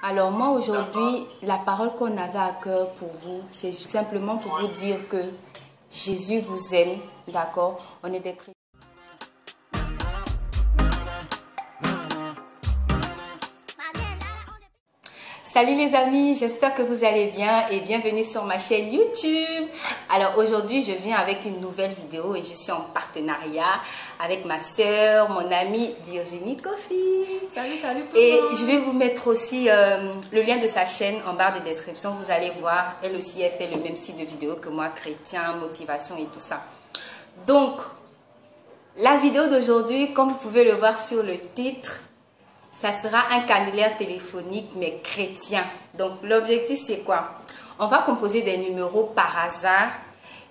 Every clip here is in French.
Alors moi aujourd'hui, la parole qu'on avait à cœur pour vous, c'est simplement pour vous dire que Jésus vous aime, d'accord? On est des chrétiens. Salut les amis, j'espère que vous allez bien et bienvenue sur ma chaîne YouTube. Alors aujourd'hui, je viens avec une nouvelle vidéo et je suis en partenariat avec ma soeur, mon amie Virginie Kofi. Salut tout le monde. Et je vais vous mettre aussi le lien de sa chaîne en barre de description. Vous allez voir, elle aussi, elle fait le même style de vidéo que moi, chrétien, motivation et tout ça. Donc, la vidéo d'aujourd'hui, comme vous pouvez le voir sur le titre, ça sera un cannulaire téléphonique mais chrétien. Donc l'objectif c'est quoi? On va composer des numéros par hasard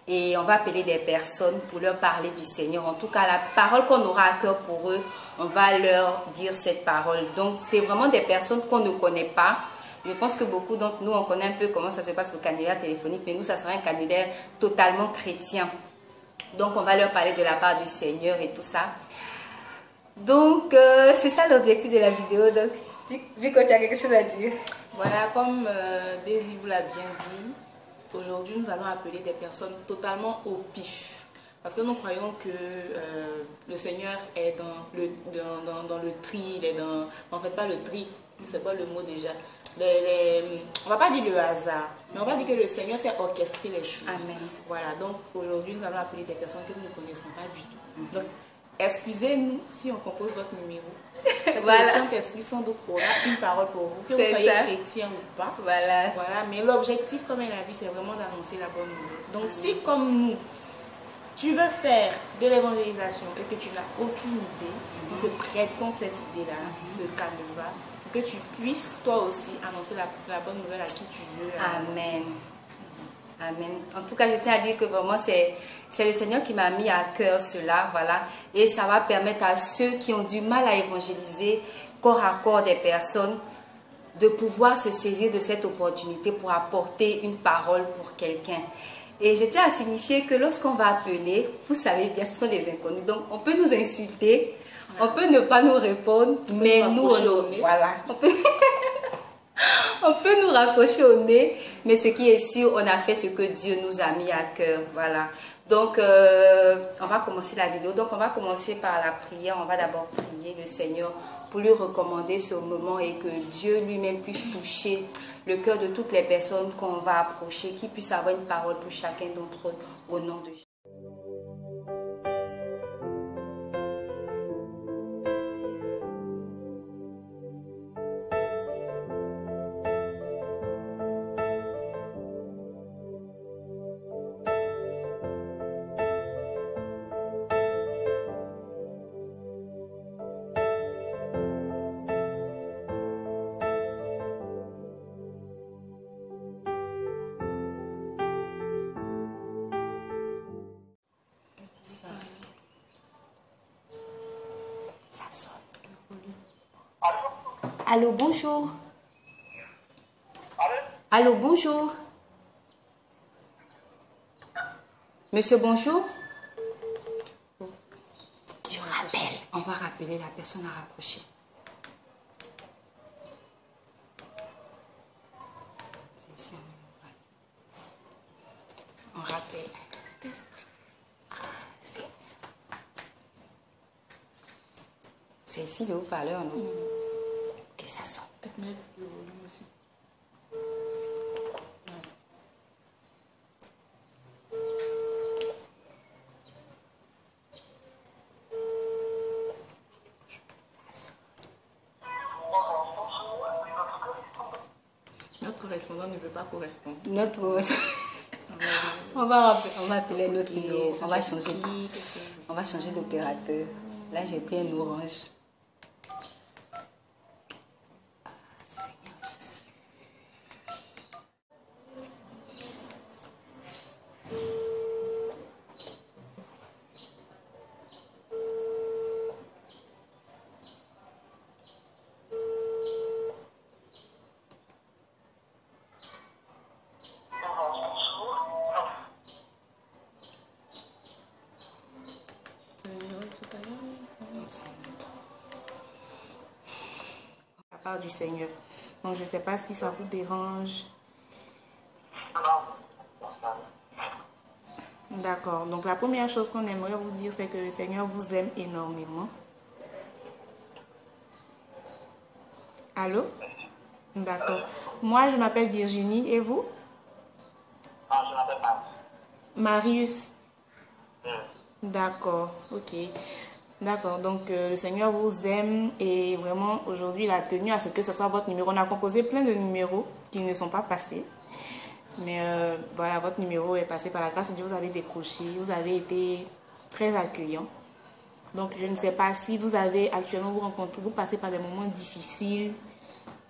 et on va appeler des personnes pour leur parler du Seigneur. En tout cas, la parole qu'on aura à cœur pour eux, on va leur dire cette parole. Donc c'est vraiment des personnes qu'on ne connaît pas. Je pense que beaucoup d'entre nous, on connaît un peu comment ça se passe le cannulaire téléphonique, mais nous, ça sera un cannulaire totalement chrétien. Donc on va leur parler de la part du Seigneur et tout ça. Donc, c'est ça l'objectif de la vidéo. Donc, vu que tu as quelque chose à dire. Voilà, comme Daisy vous l'a bien dit, aujourd'hui nous allons appeler des personnes totalement au pif. Parce que nous croyons que le Seigneur est dans le tri, il est dans... En fait, pas le tri, c'est quoi le mot déjà? On va pas dire le hasard, mais on va dire que le Seigneur sait orchestrer les choses. Amen. Voilà, donc aujourd'hui nous allons appeler des personnes que nous ne connaissons pas du tout. Donc, excusez-nous si on compose votre numéro. C'est voilà. Le Saint-Esprit sans doute aura une parole pour vous, que vous soyez chrétien ou pas. Voilà. Voilà. Mais l'objectif, comme elle a dit, c'est vraiment d'annoncer la bonne nouvelle. Donc si comme nous, tu veux faire de l'évangélisation et que tu n'as aucune idée, nous te prêtons cette idée-là, ce canevas, que tu puisses toi aussi annoncer la bonne nouvelle à qui tu veux. Amen. Amen. En tout cas, je tiens à dire que vraiment, c'est le Seigneur qui m'a mis à cœur cela, voilà. Et ça va permettre à ceux qui ont du mal à évangéliser corps à corps des personnes de pouvoir se saisir de cette opportunité pour apporter une parole pour quelqu'un. Et je tiens à signifier que lorsqu'on va appeler, vous savez bien, ce sont des inconnus. Donc, on peut nous insulter, on peut ne pas nous répondre, mais nous, voilà. On peut nous raccrocher au nez, mais ce qui est sûr, on a fait ce que Dieu nous a mis à cœur. Voilà. Donc, on va commencer la vidéo. Donc, on va commencer par la prière. On va d'abord prier le Seigneur pour lui recommander ce moment et que Dieu lui-même puisse toucher le cœur de toutes les personnes qu'on va approcher, qu'il puisse avoir une parole pour chacun d'entre eux au nom de Jésus. Ça sonne. Allô, bonjour. Allô, bonjour. Monsieur, bonjour. Je rappelle. On va rappeler la personne à raccrocher. On rappelle. C'est ici le haut-parleur, non? Ok, ça sonne. Peut-être mettre le volume aussi. Notre correspondant ne veut pas correspondre. On va appeler notre numéro. On va changer d'opérateur. Là, j'ai pris un orange. La part du Seigneur. Donc, je ne sais pas si ça vous dérange. D'accord. Donc, la première chose qu'on aimerait vous dire, c'est que le Seigneur vous aime énormément. Allô? D'accord. Moi, je m'appelle Virginie. Et vous? Non, je m'appelle Marius. Marius. D'accord. Ok. D'accord. Donc, le Seigneur vous aime et vraiment, aujourd'hui, il a tenu à ce que ce soit votre numéro. On a composé plein de numéros qui ne sont pas passés. Mais voilà, votre numéro est passé par la grâce de Dieu. Vous avez décroché. Vous avez été très accueillant. Donc, je ne sais pas si vous avez actuellement vous passez par des moments difficiles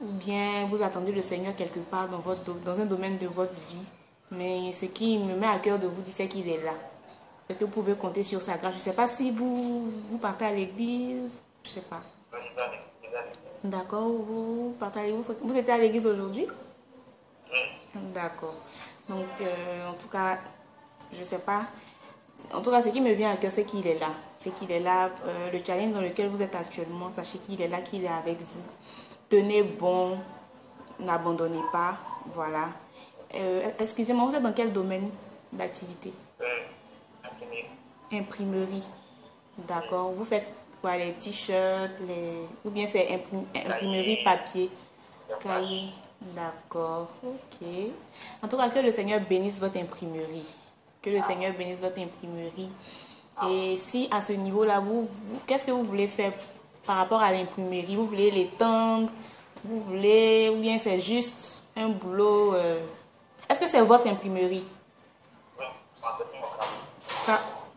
ou bien vous attendez le Seigneur quelque part dans un domaine de votre vie. Mais ce qui me met à cœur de vous dire, c'est qu'il est là. Et que vous pouvez compter sur sa grâce. Je ne sais pas si vous partez à l'église. Je ne sais pas. D'accord, vous partez à l'église. Vous étiez à l'église aujourd'hui? Oui. D'accord. Donc, en tout cas, je ne sais pas. En tout cas, ce qui me vient à cœur, c'est qu'il est là. C'est qu'il est là. Le challenge dans lequel vous êtes actuellement, sachez qu'il est là, qu'il est avec vous. Tenez bon. N'abandonnez pas. Voilà. Excusez-moi, vous êtes dans quel domaine d'activité? Imprimerie. D'accord. Vous faites quoi? Les t-shirts, ou bien c'est imprimerie papier, cahier. D'accord. Ok. En tout cas, que le Seigneur bénisse votre imprimerie. Que le Seigneur bénisse votre imprimerie. Et si à ce niveau-là, qu'est-ce que vous voulez faire par rapport à l'imprimerie? Vous voulez l'étendre? Vous voulez, ou bien c'est juste un boulot? Est-ce que c'est votre imprimerie?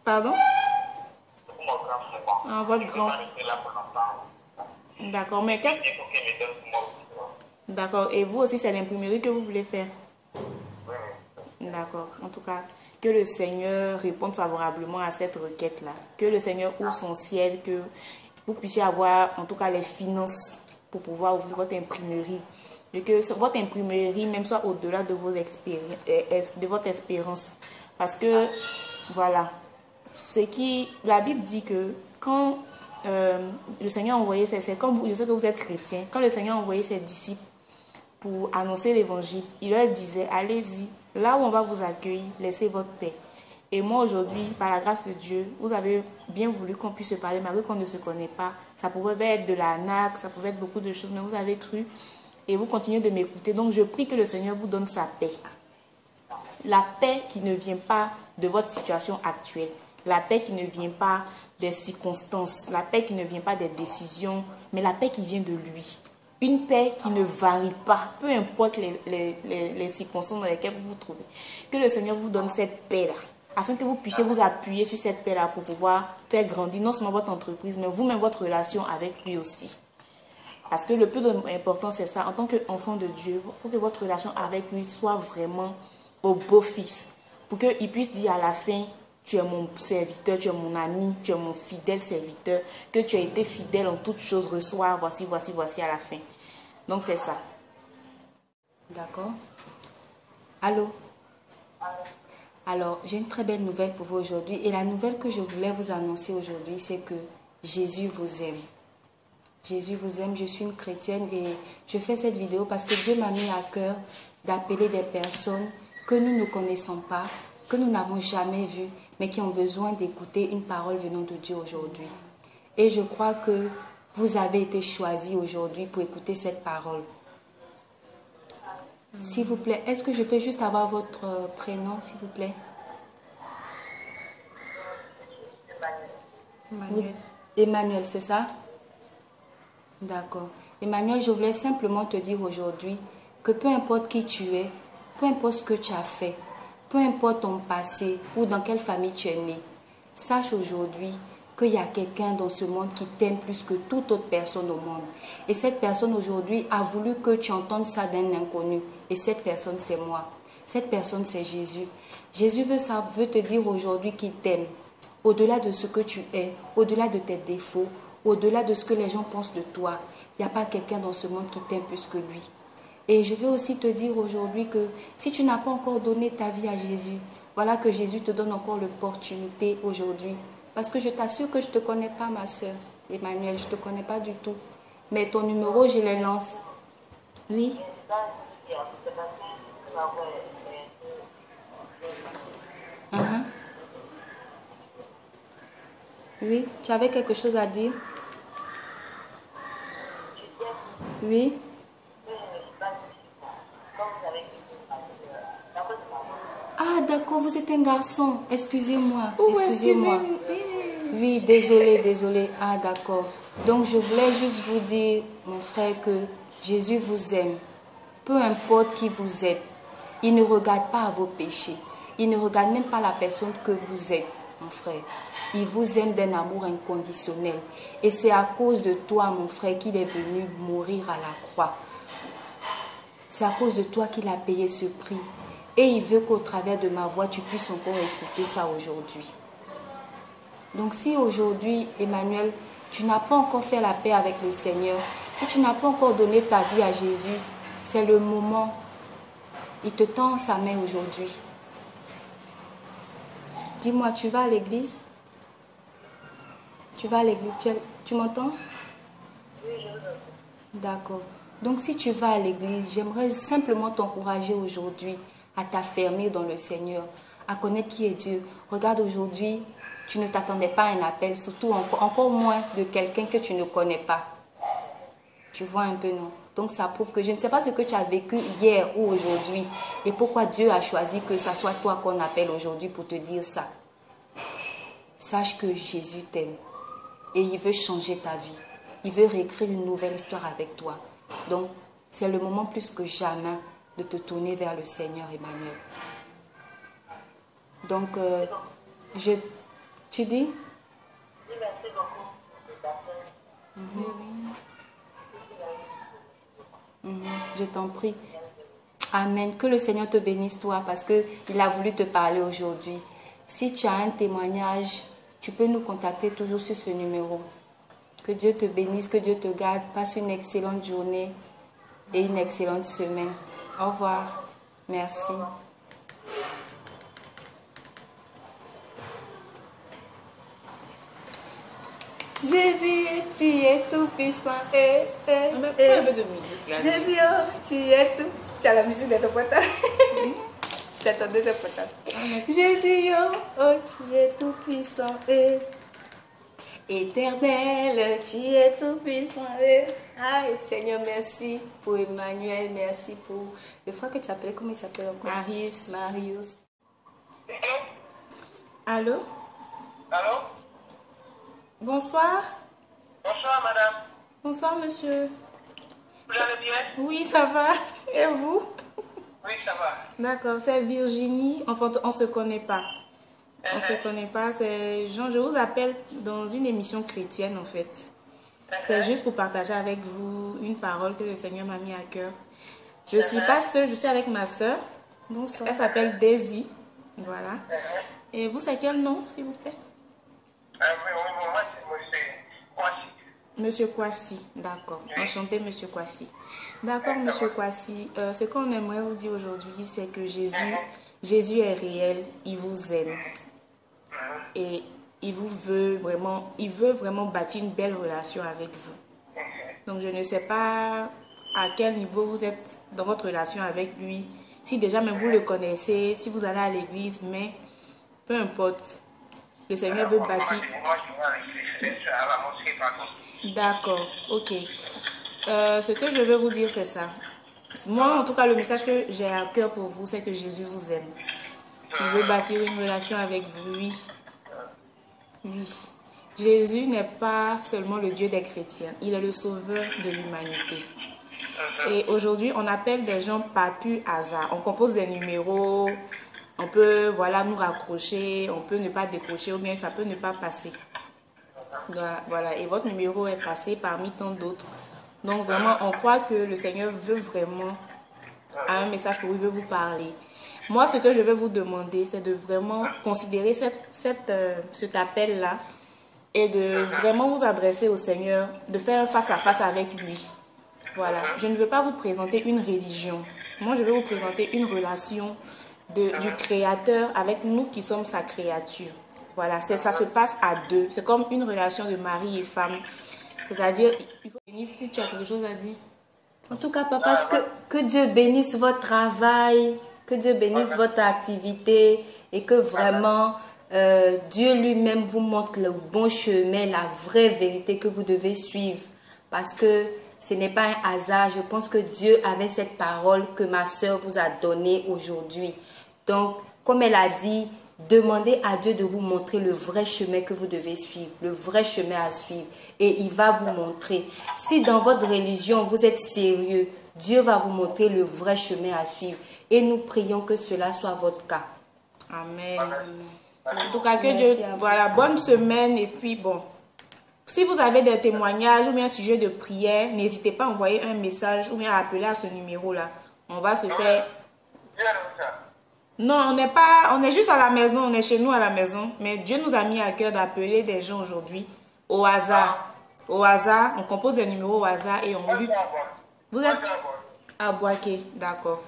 Pardon? Ah, votre grand. D'accord, mais qu'est-ce que... D'accord, et vous aussi, c'est l'imprimerie que vous voulez faire? D'accord, en tout cas, que le Seigneur réponde favorablement à cette requête-là. Que le Seigneur ouvre son ciel, que vous puissiez avoir, en tout cas, les finances pour pouvoir ouvrir votre imprimerie. Et que votre imprimerie, même soit au-delà de votre espérance. Parce que, voilà, la Bible dit que quand le Seigneur a envoyé, c'est comme je sais que vous êtes chrétien, quand le Seigneur a envoyé ses disciples pour annoncer l'évangile, il leur disait, allez-y, là où on va vous accueillir, laissez votre paix. Et moi aujourd'hui, par la grâce de Dieu, vous avez bien voulu qu'on puisse se parler, malgré qu'on ne se connaît pas. Ça pouvait être de l'arnaque, ça pouvait être beaucoup de choses, mais vous avez cru et vous continuez de m'écouter. Donc je prie que le Seigneur vous donne sa paix. La paix qui ne vient pas de votre situation actuelle. La paix qui ne vient pas des circonstances. La paix qui ne vient pas des décisions, mais la paix qui vient de lui. Une paix qui ne varie pas, peu importe les circonstances dans lesquelles vous vous trouvez. Que le Seigneur vous donne cette paix-là, afin que vous puissiez vous appuyer sur cette paix-là pour pouvoir faire grandir non seulement votre entreprise, mais vous-même votre relation avec lui aussi. Parce que le plus important, c'est ça. En tant qu'enfant de Dieu, il faut que votre relation avec lui soit vraiment au beau fixe. Pour qu'il puisse dire à la fin, tu es mon serviteur, tu es mon ami, tu es mon fidèle serviteur, que tu as été fidèle en toutes choses, reçois, voici à la fin. Donc c'est ça. D'accord. Allô? Alors, j'ai une très belle nouvelle pour vous aujourd'hui. Et la nouvelle que je voulais vous annoncer aujourd'hui, c'est que Jésus vous aime. Jésus vous aime, je suis une chrétienne et je fais cette vidéo parce que Dieu m'a mis à cœur d'appeler des personnes que nous ne connaissons pas, que nous n'avons jamais vues, mais qui ont besoin d'écouter une parole venant de Dieu aujourd'hui. Et je crois que vous avez été choisis aujourd'hui pour écouter cette parole. S'il vous plaît, est-ce que je peux juste avoir votre prénom, s'il vous plaît? Emmanuel. Emmanuel, c'est ça? D'accord. Emmanuel, je voulais simplement te dire aujourd'hui que peu importe qui tu es, peu importe ce que tu as fait, peu importe ton passé ou dans quelle famille tu es né, sache aujourd'hui qu'il y a quelqu'un dans ce monde qui t'aime plus que toute autre personne au monde. Et cette personne aujourd'hui a voulu que tu entendes ça d'un inconnu. Et cette personne, c'est moi. Cette personne, c'est Jésus. Jésus veut te dire aujourd'hui qu'il t'aime. Au-delà de ce que tu es, au-delà de tes défauts, au-delà de ce que les gens pensent de toi, il n'y a pas quelqu'un dans ce monde qui t'aime plus que lui. Et je veux aussi te dire aujourd'hui que si tu n'as pas encore donné ta vie à Jésus, voilà que Jésus te donne encore l'opportunité aujourd'hui. Parce que je t'assure que je ne te connais pas, ma soeur Emmanuel, je ne te connais pas du tout. Mais ton numéro, je le lance. Oui. Uh-huh. Oui, tu avais quelque chose à dire? Oui. Ah, d'accord, vous êtes un garçon. Excusez-moi. Oh, Excusez-moi. Oui, désolé, désolé. Ah, d'accord. Donc, je voulais juste vous dire, mon frère, que Jésus vous aime. Peu importe qui vous êtes. Il ne regarde pas à vos péchés. Il ne regarde même pas la personne que vous êtes, mon frère. Il vous aime d'un amour inconditionnel. Et c'est à cause de toi, mon frère, qu'il est venu mourir à la croix. C'est à cause de toi qu'il a payé ce prix. Et il veut qu'au travers de ma voix, tu puisses encore écouter ça aujourd'hui. Donc si aujourd'hui, Emmanuel, tu n'as pas encore fait la paix avec le Seigneur, si tu n'as pas encore donné ta vie à Jésus, c'est le moment. Il te tend sa main aujourd'hui. Dis-moi, tu vas à l'église? Tu vas à l'église? Tu m'entends? Oui, je vous entends. D'accord. Donc si tu vas à l'église, j'aimerais simplement t'encourager aujourd'hui à t'affermir dans le Seigneur, à connaître qui est Dieu. Regarde aujourd'hui, tu ne t'attendais pas à un appel, surtout encore moins de quelqu'un que tu ne connais pas. Tu vois un peu, non? Donc ça prouve que je ne sais pas ce que tu as vécu hier ou aujourd'hui et pourquoi Dieu a choisi que ce soit toi qu'on appelle aujourd'hui pour te dire ça. Sache que Jésus t'aime et il veut changer ta vie. Il veut réécrire une nouvelle histoire avec toi. Donc, c'est le moment plus que jamais de te tourner vers le Seigneur, Emmanuel. Donc, tu dis? Oui, merci beaucoup. Je t'en prie. Amen. Que le Seigneur te bénisse, toi, parce qu'il a voulu te parler aujourd'hui. Si tu as un témoignage, tu peux nous contacter toujours sur ce numéro. Que Dieu te bénisse, que Dieu te garde. Passe une excellente journée et une excellente semaine. Au revoir. Merci. Jésus, tu es tout puissant. Un peu de musique là. Jésus, oh, tu es tout. Tu as la musique de ton portable. C'est ton deuxième portable. Jésus, oh, tu es tout puissant. Éternel, tu es tout puissant. Aïe, Seigneur, merci pour Emmanuel, merci pour le frère que tu appelais, comment il s'appelle encore? Marius. Marius. Allô? Allô? Bonsoir. Bonsoir, madame. Bonsoir, monsieur. Vous allez bien? Oui, ça va. Et vous? Oui, ça va. D'accord, c'est Virginie. Enfin, on ne se connaît pas. On ne se connaît pas. C'est Jean. Je vous appelle dans une émission chrétienne, en fait. C'est juste pour partager avec vous une parole que le Seigneur m'a mis à cœur. Je ne suis pas seule, je suis avec ma soeur. Bonsoir. Elle s'appelle Daisy. Voilà. Et vous, c'est quel nom, s'il vous plaît? Oui, moi, c'est Kwasi. Monsieur Kwasi, d'accord. Enchanté, Monsieur Kwasi. D'accord, Monsieur Kwasi. Ce qu'on aimerait vous dire aujourd'hui, c'est que Jésus est réel, il vous aime. Et il veut vraiment bâtir une belle relation avec vous. Donc, je ne sais pas à quel niveau vous êtes dans votre relation avec lui. Si déjà même vous le connaissez, si vous allez à l'église, mais peu importe. Le Seigneur veut bâtir. Moi, je vais à la mosquée, par contre. D'accord, ok. Ce que je veux vous dire, c'est ça. Moi, en tout cas, le message que j'ai à cœur pour vous, c'est que Jésus vous aime. Il veut bâtir une relation avec vous, oui. Oui. Jésus n'est pas seulement le Dieu des chrétiens, il est le sauveur de l'humanité. Et aujourd'hui, on appelle des gens par pur hasard. On compose des numéros, on peut nous raccrocher, on peut ne pas décrocher ou bien ça peut ne pas passer. Voilà, et votre numéro est passé parmi tant d'autres. Donc vraiment, on croit que le Seigneur veut vraiment un message pour vous, il veut vous parler. Moi, ce que je vais vous demander, c'est de vraiment considérer cet appel-là et de vraiment vous adresser au Seigneur, de faire face à face avec lui. Voilà, je ne veux pas vous présenter une religion. Moi, je vais vous présenter une relation du Créateur avec nous qui sommes sa créature. Voilà, ça se passe à deux. C'est comme une relation de mari et femme. C'est-à-dire, si tu as quelque chose à dire. En tout cas, papa, que Dieu bénisse votre travail, que Dieu bénisse votre activité et que vraiment Dieu lui-même vous montre le bon chemin, la vraie vérité que vous devez suivre. Parce que ce n'est pas un hasard. Je pense que Dieu avait cette parole que ma soeur vous a donnée aujourd'hui. Donc, comme elle a dit, demandez à Dieu de vous montrer le vrai chemin que vous devez suivre, le vrai chemin à suivre. Et il va vous montrer. Si dans votre religion, vous êtes sérieux, Dieu va vous montrer le vrai chemin à suivre. Et nous prions que cela soit votre cas. Amen. En tout cas, que Dieu... Voilà, bonne semaine. Et puis, bon, si vous avez des témoignages ou bien un sujet de prière, n'hésitez pas à envoyer un message ou bien à appeler à ce numéro-là. On va se faire... Non, on n'est pas... On est juste à la maison, on est chez nous à la maison. Mais Dieu nous a mis à cœur d'appeler des gens aujourd'hui au hasard. Au hasard, on compose des numéros au hasard et on lui... Vous êtes à Boaké, d'accord.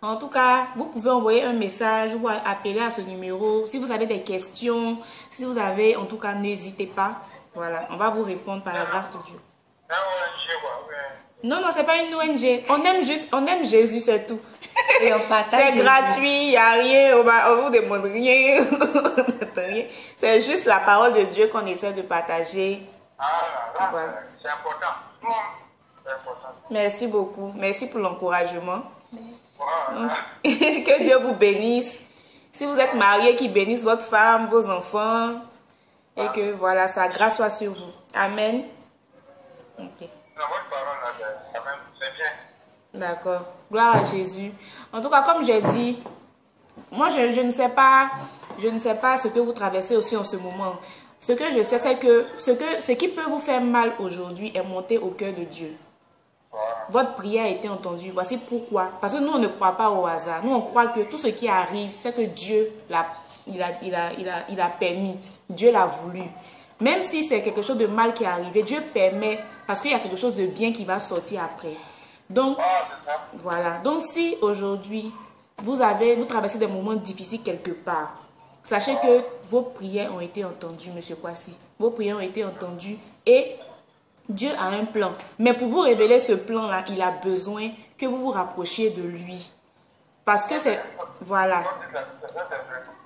En tout cas, vous pouvez envoyer un message ou appeler à ce numéro. Si vous avez des questions, si vous avez, en tout cas, n'hésitez pas. Voilà, on va vous répondre par la grâce de Dieu. Non, non, c'est pas une ONG. On aime Jésus, c'est tout. Et on partage. C'est gratuit, il n'y a rien, on vous demande rien. C'est juste la parole de Dieu qu'on essaie de partager. Voilà. C'est important. C'est important. Merci beaucoup. Merci pour l'encouragement. Donc, que Dieu vous bénisse. Si vous êtes marié, qu'il bénisse votre femme, vos enfants. Et que voilà, sa grâce soit sur vous. Amen. Ok. Votre parole, c'est bien. D'accord. Gloire à Jésus. En tout cas, comme j'ai dit, moi, je ne sais pas ce que vous traversez aussi en ce moment. Ce que je sais, c'est que ce qui peut vous faire mal aujourd'hui est monté au cœur de Dieu. Votre prière a été entendue. Voici pourquoi. Parce que nous, on ne croit pas au hasard. Nous, on croit que tout ce qui arrive, c'est que Dieu il a permis. Dieu l'a voulu. Même si c'est quelque chose de mal qui est arrivé, Dieu permet parce qu'il y a quelque chose de bien qui va sortir après. Donc, voilà. Donc, si aujourd'hui, vous traversez des moments difficiles quelque part, sachez que vos prières ont été entendues, Monsieur Kwasi. Vos prières ont été entendues et Dieu a un plan. Mais pour vous révéler ce plan-là, il a besoin que vous vous rapprochiez de lui. Parce que c'est... Voilà.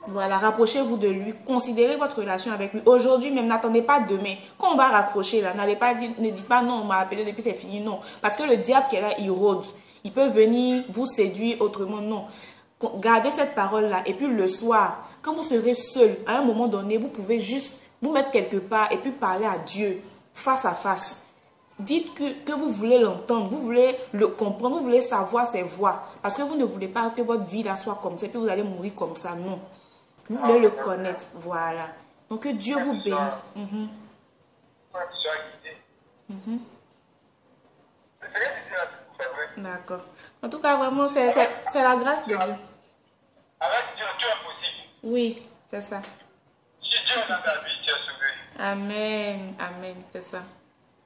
Voilà, rapprochez-vous de lui. Considérez votre relation avec lui. Aujourd'hui même, n'attendez pas demain. Quand on va raccrocher là, ne dites pas non, on m'a appelé depuis c'est fini. Non. Parce que le diable qui est là, il rôde. Il peut venir vous séduire autrement. Non. Gardez cette parole-là. Et puis le soir, quand vous serez seul, à un moment donné, vous pouvez juste vous mettre quelque part et puis parler à Dieu face à face. Dites que vous voulez l'entendre, vous voulez le comprendre, vous voulez savoir ses voix. Parce que vous ne voulez pas que votre vie là soit comme ça et puis vous allez mourir comme ça. Non. Vous voulez le connaître. Voilà. Donc que Dieu vous bénisse. D'accord. En tout cas, vraiment, c'est la grâce de Dieu. Avec Dieu, tout est possible. Oui, c'est ça. Si Dieu est dans ta vie, tu es sauvé. Amen. Amen. C'est ça.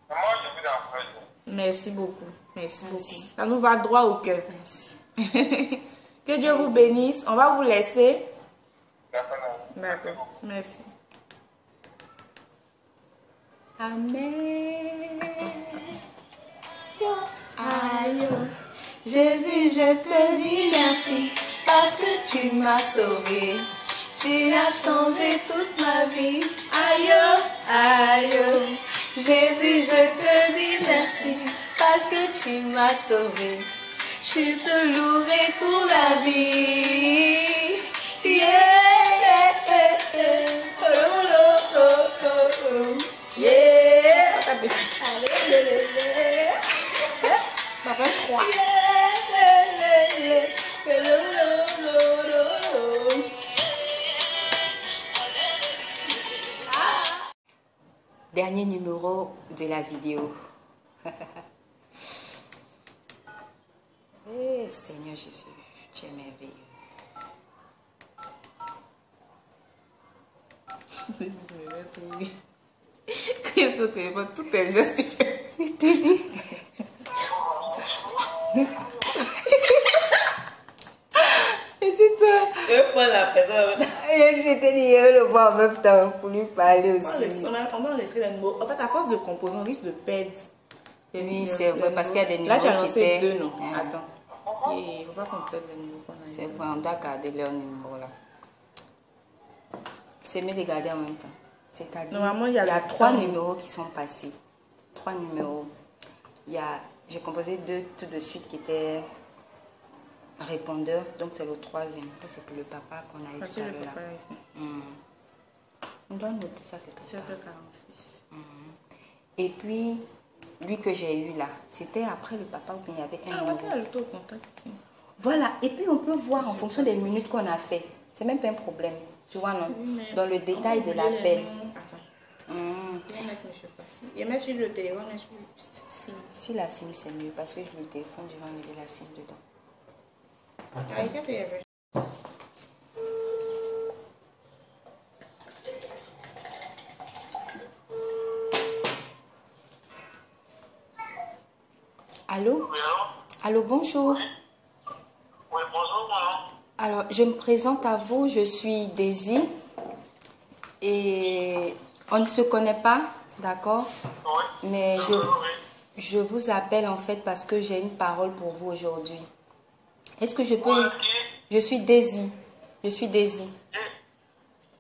Moi, je vous encourage. Merci beaucoup. Merci beaucoup. Ça nous va droit au cœur. Merci. Que Dieu vous bénisse. On va vous laisser. D'accord. Merci. Amen. Aïe, Jésus, je te dis merci parce que tu m'as sauvé. Tu as changé toute ma vie. Aïe, aïe. Jésus, je te dis merci parce que tu m'as sauvé. Je te louerai pour la vie. Yeah. Dernier numéro de la vidéo. Eh, Seigneur Jésus, tu es merveilleux. Qu'est-ce au téléphone, tout est justifié. Et c'est toi. Je prends la personne. J'étais dit, je le vois en même temps pour lui parler aussi. On va enregistrer les mots. En fait, à force de composer, on risque de perdre Oui, c'est vrai, parce qu'il y a des Là, j'ai numéros qui annoncé étaient... deux noms. Attends. Il ne faut pas qu'on perde les numéros qu'on a. C'est vrai, on doit garder leur numéro là. C'est mieux de garder en même temps. C'est-à-dire, Normalement, il y a le 3 temps. numéros qui sont passés. 3 numéros. J'ai composé 2 tout de suite qui étaient répondeurs. Donc, c'est le 3e. Ça, c'est le papa qu'on a eu Parce tout que à le l'heure là. papa est ici. On doit noter ça quelque part. 7h46. Et puis, lui que j'ai eu là, c'était après le papa où il y avait un Ah, numéro. c'est le taux contact ici. Voilà, et puis on peut voir en fonction des minutes qu'on a fait. C'est même pas un problème. Tu vois, non? Dans le détail de l'appel. Attends. Je vais mettre monsieur Passy. Je vais mettre sur le téléphone, mais sur le Si la SIM, c'est mieux parce que je le téléphone, je vais enlever la SIM dedans. Ah, qu'est-ce qu'il y avait? Allô? Oui, allô? Allô, bonjour. Oui, bonjour, madame. Alors, je me présente à vous, je suis Daisy. Et on ne se connaît pas, d'accord? Oui. Mais Oui. je vous appelle en fait parce que j'ai une parole pour vous aujourd'hui. Est-ce que je peux... Vous êtes qui? Je suis Daisy. Je suis Daisy.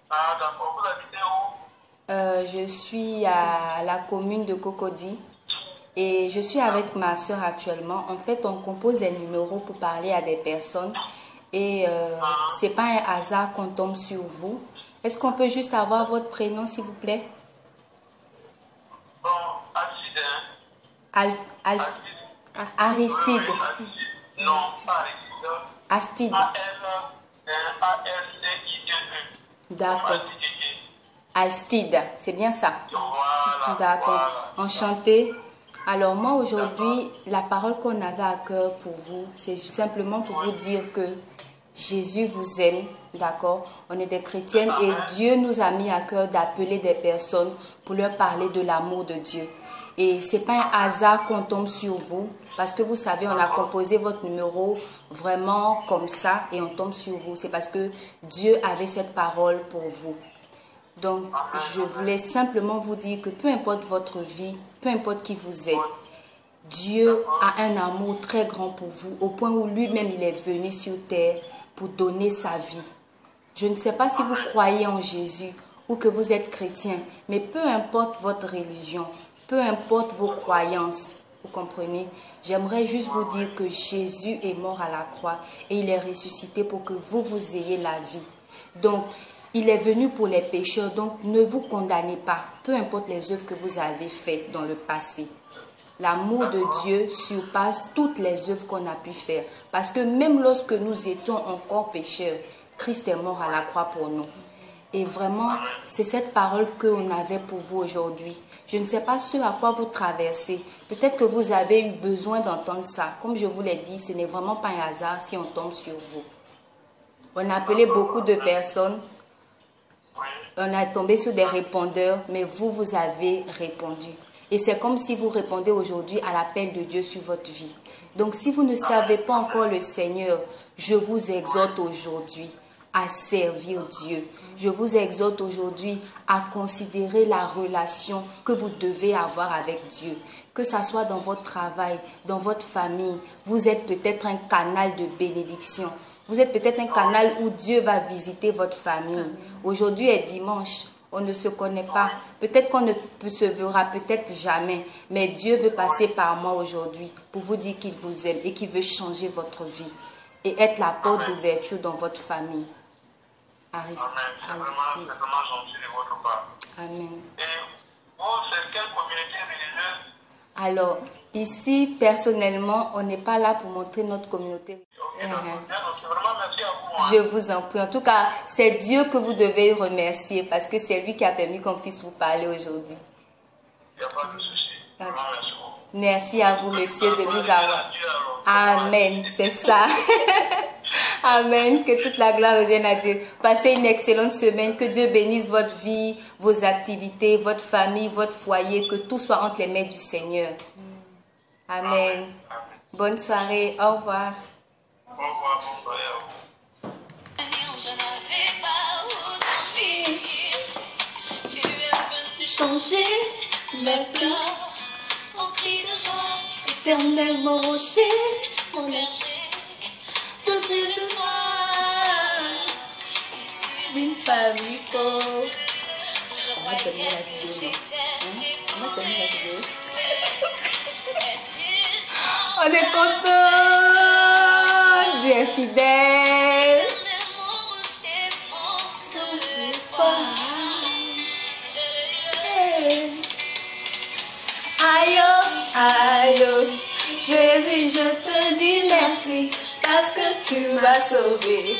Ah, d'accord. Vous habitez où? Je suis à la commune de Cocody et je suis avec ma soeur actuellement. En fait, on compose des numéros pour parler à des personnes et c'est pas un hasard qu'on tombe sur vous. Est-ce qu'on peut juste avoir votre prénom, s'il vous plaît? Bon, Alcide, hein? Aristide. Non, pas Astide. Alcide. A-L-C-I-D-E. D'accord. Alstide, c'est bien ça? Voilà. D'accord. Enchantée. Alors moi aujourd'hui, la parole qu'on avait à cœur pour vous, c'est simplement pour vous dire que Jésus vous aime, d'accord? On est des chrétiennes et Dieu nous a mis à cœur d'appeler des personnes pour leur parler de l'amour de Dieu. Et c'est pas un hasard qu'on tombe sur vous, parce que vous savez, on a composé votre numéro vraiment comme ça et on tombe sur vous. C'est parce que Dieu avait cette parole pour vous. Donc, je voulais simplement vous dire que peu importe votre vie, peu importe qui vous êtes, Dieu a un amour très grand pour vous, au point où lui-même il est venu sur terre pour donner sa vie. Je ne sais pas si vous croyez en Jésus ou que vous êtes chrétien, mais peu importe votre religion, peu importe vos croyances, vous comprenez, j'aimerais juste vous dire que Jésus est mort à la croix et il est ressuscité pour que vous ayez la vie. Donc, il est venu pour les pécheurs, donc ne vous condamnez pas, peu importe les œuvres que vous avez faites dans le passé. L'amour de Dieu surpasse toutes les œuvres qu'on a pu faire. Parce que même lorsque nous étions encore pécheurs, Christ est mort à la croix pour nous. Et vraiment, c'est cette parole qu'on avait pour vous aujourd'hui. Je ne sais pas ce à quoi vous traversez. Peut-être que vous avez eu besoin d'entendre ça. Comme je vous l'ai dit, ce n'est vraiment pas un hasard si on tombe sur vous. On a appelé beaucoup de personnes. On a tombé sur des répondeurs, mais vous avez répondu. Et c'est comme si vous répondez aujourd'hui à l'appel de Dieu sur votre vie. Donc si vous ne savez pas encore le Seigneur, je vous exhorte aujourd'hui à servir Dieu. Je vous exhorte aujourd'hui à considérer la relation que vous devez avoir avec Dieu. Que ça soit dans votre travail, dans votre famille, vous êtes peut-être un canal de bénédiction. Vous êtes peut-être un canal où Dieu va visiter votre famille. Aujourd'hui est dimanche. On ne se connaît pas. Peut-être qu'on ne se verra, peut-être jamais. Mais Dieu veut passer par moi aujourd'hui pour vous dire qu'il vous aime et qu'il veut changer votre vie et être la porte d'ouverture dans votre famille. Aristide. C'est vraiment gentil de votre part. Amen. Et vous, c'est quelle communauté religieuse? Alors, ici, personnellement, on n'est pas là pour montrer notre communauté. Ok, donc vraiment merci à vous. Je vous en prie. En tout cas, c'est Dieu que vous devez remercier parce que c'est lui qui a permis qu'on puisse vous parler aujourd'hui. Il n'y a pas de souci. Vraiment merci beaucoup. Merci à vous, monsieur, de nous avoir. Amen, c'est ça. Amen, que toute la gloire revienne à Dieu. Passez une excellente semaine, que Dieu bénisse votre vie, vos activités, votre famille, votre foyer, que tout soit entre les mains du Seigneur. Amen. Bonne soirée, au revoir. Au revoir, bonne soirée à vous. Je n'avais pas envie. Tu es venu changer mes pleurs. cri de joie, éternel mon rocher, mon berger, tous mes espoirs, issus d'une famille pauvre. Je croyais que j'étais décoré. On est content. Dieu est fidèle. Aïe, aïe, Jésus, je te dis merci parce que tu m'as sauvé.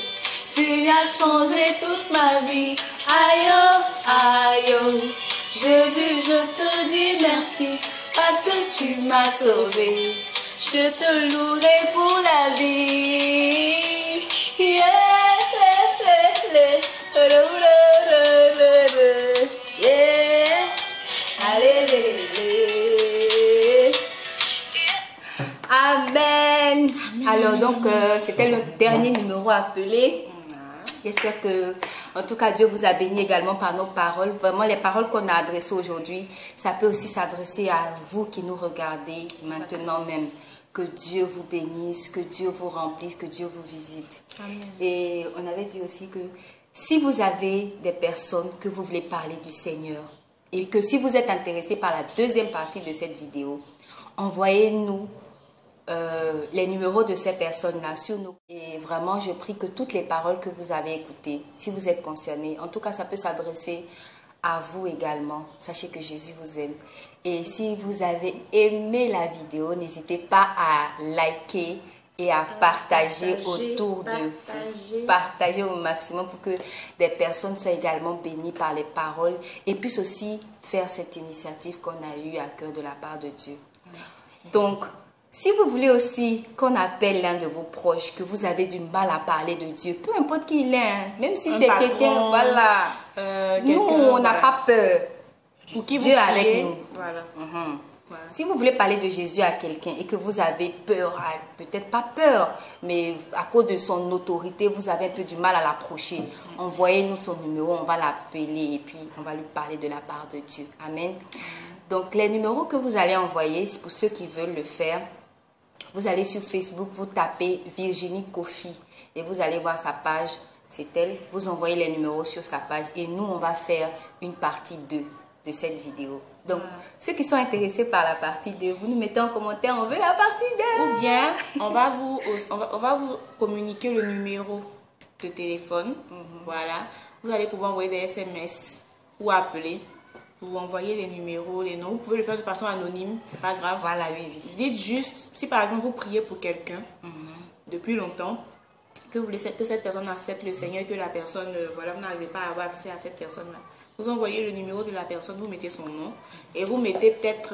Tu as changé toute ma vie. Aïe, aïe, Jésus, je te dis merci parce que tu m'as sauvé. Je te louerai pour la vie. Yeah, yeah. Allez. Amen. Alors donc, c'était le dernier numéro appelé. J'espère que, en tout cas, Dieu vous a béni également par nos paroles. Vraiment, les paroles qu'on a adressées aujourd'hui, ça peut aussi s'adresser à vous qui nous regardez maintenant même. Que Dieu vous bénisse, que Dieu vous remplisse, que Dieu vous visite. Amen. Et on avait dit aussi que si vous avez des personnes que vous voulez parler du Seigneur et que si vous êtes intéressé par la deuxième partie de cette vidéo, envoyez-nous les numéros de ces personnes-là sur nous. Et vraiment, je prie que toutes les paroles que vous avez écoutées, si vous êtes concernés, en tout cas, ça peut s'adresser à vous également. Sachez que Jésus vous aime. Et si vous avez aimé la vidéo, n'hésitez pas à liker et à partager autour de vous. Partagez au maximum pour que des personnes soient également bénies par les paroles et puissent aussi faire cette initiative qu'on a eue à cœur de la part de Dieu. Donc, si vous voulez aussi qu'on appelle l'un de vos proches, que vous avez du mal à parler de Dieu, peu importe qui il est, hein, même si c'est quelqu'un, voilà. Nous, on n'a pas peur. Pour qui Dieu est avec nous. Voilà. Voilà. Si vous voulez parler de Jésus à quelqu'un et que vous avez peur, peut-être pas peur, mais à cause de son autorité, vous avez un peu du mal à l'approcher, envoyez-nous son numéro, on va l'appeler et puis on va lui parler de la part de Dieu. Amen. Donc, les numéros que vous allez envoyer, c'est pour ceux qui veulent le faire. Vous allez sur Facebook, vous tapez Virginie Kofi et vous allez voir sa page, c'est elle. Vous envoyez les numéros sur sa page et nous, on va faire une partie 2 de cette vidéo. Donc, ceux qui sont intéressés par la partie 2, vous nous mettez en commentaire, on veut la partie 2. Ou bien, on va vous communiquer le numéro de téléphone. Voilà. Vous allez pouvoir envoyer des SMS ou appeler. Vous envoyez les numéros, les noms. Vous pouvez le faire de façon anonyme, c'est pas grave. Voilà, oui. Dites juste, si par exemple vous priez pour quelqu'un depuis longtemps, que vous voulez que cette personne accepte le Seigneur, que la personne, voilà, vous n'arrivez pas à avoir accès à cette personne-là. Vous envoyez le numéro de la personne, vous mettez son nom et vous mettez peut-être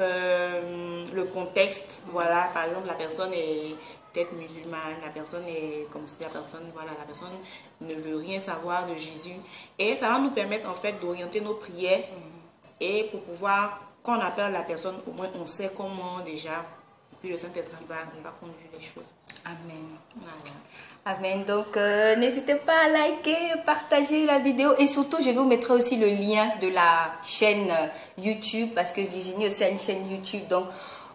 le contexte. Voilà, par exemple, la personne est peut-être musulmane, la personne est comme si la personne ne veut rien savoir de Jésus. Et ça va nous permettre en fait d'orienter nos prières et pour pouvoir, quand on appelle la personne, au moins on sait comment déjà. Et puis le Saint-Esprit va conduire les choses. Amen. Voilà. Amen. Donc, n'hésitez pas à liker, partager la vidéo. Et surtout, je vous mettrai aussi le lien de la chaîne YouTube. Parce que Virginie aussi a une chaîne YouTube. Donc,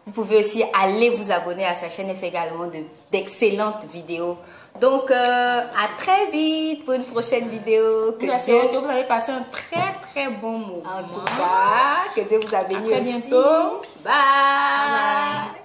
vous pouvez aussi aller vous abonner à sa chaîne. Elle fait également d'excellentes vidéos. Donc, à très vite pour une prochaine vidéo. Que vous allez passer un très bon moment. En tout cas, que Dieu vous a béni. À très bientôt. Bye.